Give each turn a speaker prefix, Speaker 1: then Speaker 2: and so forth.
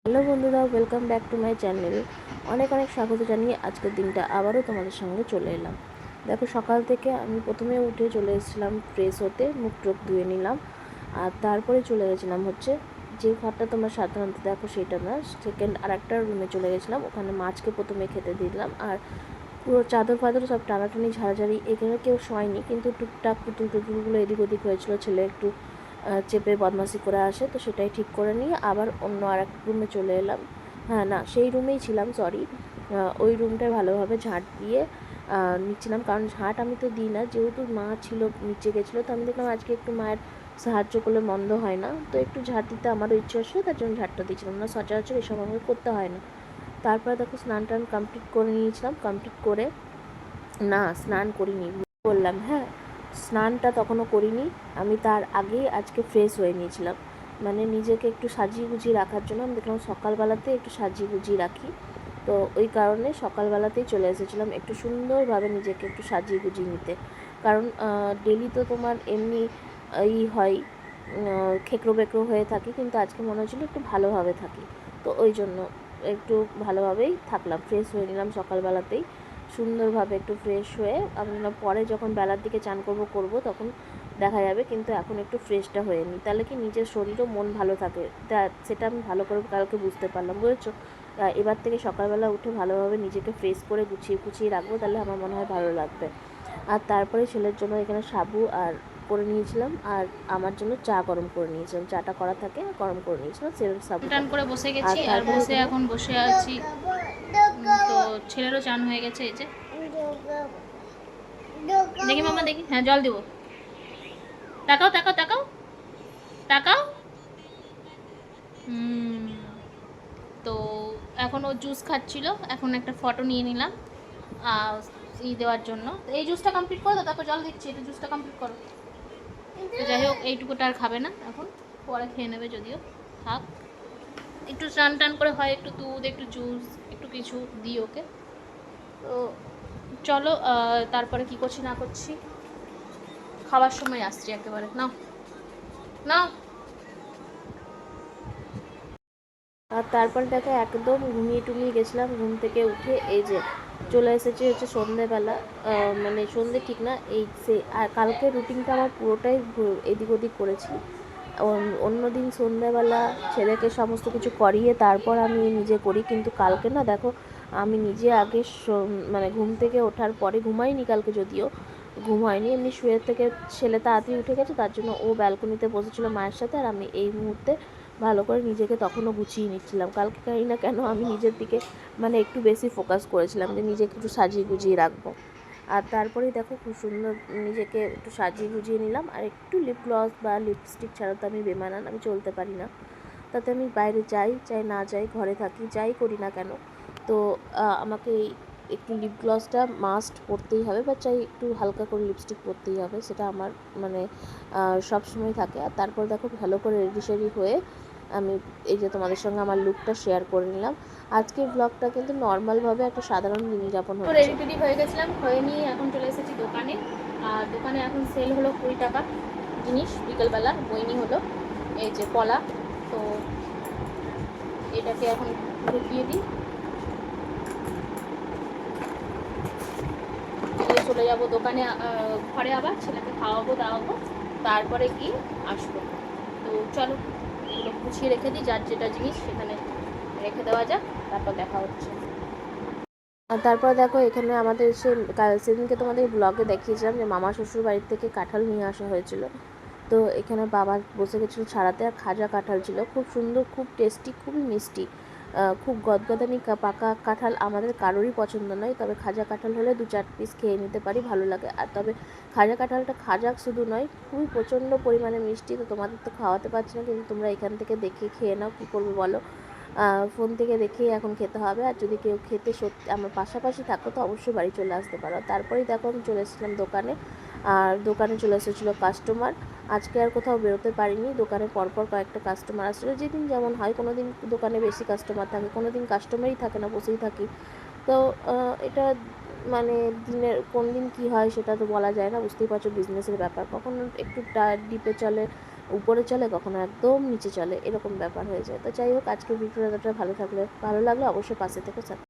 Speaker 1: Hello বন্ধুরা, welcome back to my channel. অনেক অনেক স্বাগত জানিয়ে আজকের দিনটা আবারও তোমাদের সঙ্গে চলে এলাম। দেখো, সকাল থেকে আমি প্রথমে উঠে চলে এসেছিলাম ফ্রেশ হতে, মুখ টুক ধুয়ে নিলাম। আর তারপরে চলে গেছিলাম যে ঘরটা তোমরা সাধারণত দেখো সেটা না, সেকেন্ড আর একটা রুমে চলে গেছিলাম। ওখানে মাছকে প্রথমে খেতে দিলাম। আর পুরো চাদর ফাদর সব টানাটানি ঝাড়াঝাড়ি, এখানে কেউ শোয়নি, কিন্তু টুকটাক পুতুল টুতুলগুলো এদিক ওদিক হয়েছিল। ছেলে একটু চেপে বদমাশি করে আসে, তো সেটাই ঠিক করে নিয়ে আবার অন্য আর এক রুমে চলে এলাম। হ্যাঁ না, সেই রুমেই ছিলাম, সরি। ওই রুমটায় ভালোভাবে ঝাঁট দিয়ে নিচ্ছিলাম, কারণ ঝাঁট আমি তো দিই না, যেহেতু মা ছিল নিচে গেছিলো, তো আমি দেখলাম আজকে একটু মায়ের সাহায্য করলে মন্দ হয় না, তো একটু ঝাঁট দিতে আমারও ইচ্ছে আসলে, তার জন্য ঝাঁটটা দিয়েছিলাম। না, সচরাচর এসব আমাকে করতে হয় না। তারপরে দেখো স্নান টান কমপ্লিট করে নিয়েছিলাম। কমপ্লিট করে, না স্নান করিনি, বললাম, হ্যাঁ স্নানটা তখনও করিনি। আমি তার আগেই আজকে ফ্রেশ হয়ে নিয়েছিলাম, মানে নিজেকে একটু সাজিয়ে গুজিয়ে রাখার জন্য। আমি দেখলাম সকালবেলাতে একটু সাজিয়ে গুজিয়ে রাখি, তো ওই কারণে সকালবেলাতেই চলে এসেছিলাম একটু সুন্দরভাবে নিজেকে একটু সাজিয়ে গুজিয়ে নিতে। কারণ ডেলি তো তোমার এমনি হয়, খেকরো বেকরো হয়ে থাকি, কিন্তু আজকে মনে হচ্ছিলো একটু ভালোভাবে থাকি, তো ওই জন্য একটু ভালোভাবেই থাকলাম, ফ্রেশ হয়ে নিলাম সকালবেলাতেই সুন্দরভাবে একটু ফ্রেশ হয়ে। আমি পরে যখন বেলার দিকে চান করবো তখন দেখা যাবে, কিন্তু এখন একটু ফ্রেশটা হয়ে নিই, তাহলে কি নিজের শরীরও মন ভালো থাকে। সেটা আমি ভালো করে কালকে বুঝতে পারলাম, বুঝেছো। এবার থেকে সকালবেলা উঠে ভালোভাবে নিজেকে ফ্রেশ করে গুছিয়ে রাখবো, তাহলে আমার মনে হয় ভালো লাগবে। আর তারপরে ছেলের জন্য এখানে সাবু আর করে নিয়েছিলাম, আর আমার জন্য চা গরম করে নিয়েছিলাম। চাটা করা থাকে, গরম করে নিয়েছিলাম সাবু
Speaker 2: টান করে বসে গেছি, আর বসে এখন বসে আছি। তো ছেলেরও চান হয়ে গেছে, এই যে দেখি মামা, দেখি, হ্যাঁ জল দিব। তাকাও তাকাও তাকাও তাকাও। তো এখন ও জুস খাচ্ছিল, এখন একটা ফটো নিয়ে নিলাম দেওয়ার জন্য। তো এই জুসটা কমপ্লিট করো, তারপর জল দিচ্ছি, এটা জুসটা কমপ্লিট করো। তো যাই হোক, এইটুকুটা আর খাবে না এখন, পরে খেয়ে নেবে, যদিও থাক। একটু স্নান টান করে হয় একটু দুধ, একটু জুস, একটু কিছু দিই ওকে। তো চলো, তারপরে কি করছি না করছি খাবার সময় আসছি একেবারে। নাও নাও।
Speaker 1: আর তারপরে দেখো একদম ঘুমিয়ে টুমিয়ে গেছিলাম, ঘুম থেকে উঠে এই যে চলে এসেছি সন্ধেবেলা। মানে সন্ধে ঠিক না, আর কালকে রুটিনটা আমার পুরোটাই এদিক ওদিক করেছি। অন্য দিন সন্ধ্যাবেলা ছেলেকে সমস্ত কিছু করিয়ে তারপর আমি নিজে করি, কিন্তু কালকে না দেখো, আমি নিজে আগে মানে ঘুম থেকে ওঠার পরে ঘুমাইনি কালকে, যদিও ঘুম হয়নি, এমনি শুয়ে থেকে ছেলে তাড়াতাড়ি উঠে গেছে, তার জন্য ও ব্যালকনিতে বসেছিল মায়ের সাথে, আর আমি এই মুহূর্তে ভালো করে নিজেকে তখনও গুছিয়ে নিচ্ছিলাম। কালকে জানি না কেন আমি নিজের দিকে মানে একটু বেশি ফোকাস করেছিলাম যে নিজেকে একটু সাজিয়ে গুজিয়ে রাখবো। আর তারপরেই দেখো খুব সুন্দর নিজেকে একটু সাজিয়ে গুজিয়ে নিলাম, আর একটু লিপ গ্লস বা লিপস্টিক ছাড়া তো আমি বেমানান, আমি চলতে পারি না। তাতে আমি বাইরে যাই চাই না যাই, ঘরে থাকি যাই করি না কেন, তো আমাকে একটু লিপ গ্লসটা মাস্ট পরতেই হবে, বা চাই একটু হালকা করে লিপস্টিক পরতেই হবে, সেটা আমার মানে সব সময় থাকে। আর তারপর দেখো ভালো করে রেডি সেডি হয়ে আমি এই যে তোমাদের সঙ্গে আমার লুকটা শেয়ার করে নিলাম। আজকের ব্লগটা কিন্তু নর্মালভাবে একটা সাধারণ দিন যাপন হচ্ছে।
Speaker 2: রেডি টেডি হয়ে গেছিলাম, হয়ে নিয়ে এখন চলে এসেছি দোকানে। আর দোকানে এখন সেল হলো 20 টাকা জিনিস, বিকেলবেলা বইনি হলো এই যে কলা। তো এটাকে এখন ঢুকিয়ে দিই, চলে যাব দোকানে, ঘরে আবার ছেলেকে খাওয়াবো দাওয়াবো, তারপরে গিয়ে আসবো। তো চলো এগুলো গুছিয়ে রেখে দিই, যার যেটা জিনিস সেখানে রেখে দেওয়া যাক, তারপর দেখা হচ্ছে।
Speaker 1: আর তারপর দেখো এখানে আমাদের সেদিনকে তোমাদের ব্লগে দেখিয়েছিলাম যে মামা শ্বশুর বাড়ির থেকে কাঁঠাল নিয়ে আসা হয়েছিল। তো এখানে বাবা বসে গেছিলো ছাড়াতে, আর খাজা কাঁঠাল ছিল, খুব সুন্দর, খুব টেস্টি, খুবই মিষ্টি, খুব গদগদানি পাকা কাঁঠাল আমাদের কারোরই পছন্দ নয়, তবে খাজা কাঁঠাল হলে 2-4 পিস খেয়ে নিতে পারি, ভালো লাগে। আর তবে খাজা কাঁঠালটা খাজা শুধু নয়, খুবই প্রচণ্ড পরিমাণে মিষ্টি। তো তোমাদের তো খাওয়াতে পারছি না, কিন্তু তোমরা এখান থেকে দেখে খেয়ে নাও, কী করবে বলো, ফোন থেকে দেখেই এখন খেতে হবে। আর যদি কেউ খেতে সত্যি আমার পাশাপাশি থাকো তো অবশ্যই বাড়ি চলে আসতে পারো। তারপরেই দেখো আমি চলে এসেছিলাম দোকানে, আর দোকানে চলে এসেছিলো কাস্টমার। আজকে আর কোথাও বেরোতে পারিনি, দোকানে পরপর কয়েকটা কাস্টমার আসছিলো, যেদিন যেমন হয়, কোনো দিন দোকানে বেশি কাস্টমার থাকে, কোনো দিন কাস্টমারই থাকে না, বসেই থাকি। তো এটা মানে দিনের কোন দিন কী হয় সেটা তো বলা যায় না, বুঝতেই পারছো বিজনেসের ব্যাপার, কখনো একটু ডিপে চলে, উপরে চলে, কখনো একদম নিচে চলে, এরকম ব্যাপার হয়ে যায়। তো যাই হোক, আজকের ভিডিওটা ভালো লাগলে অবশ্যই পাশে থেকে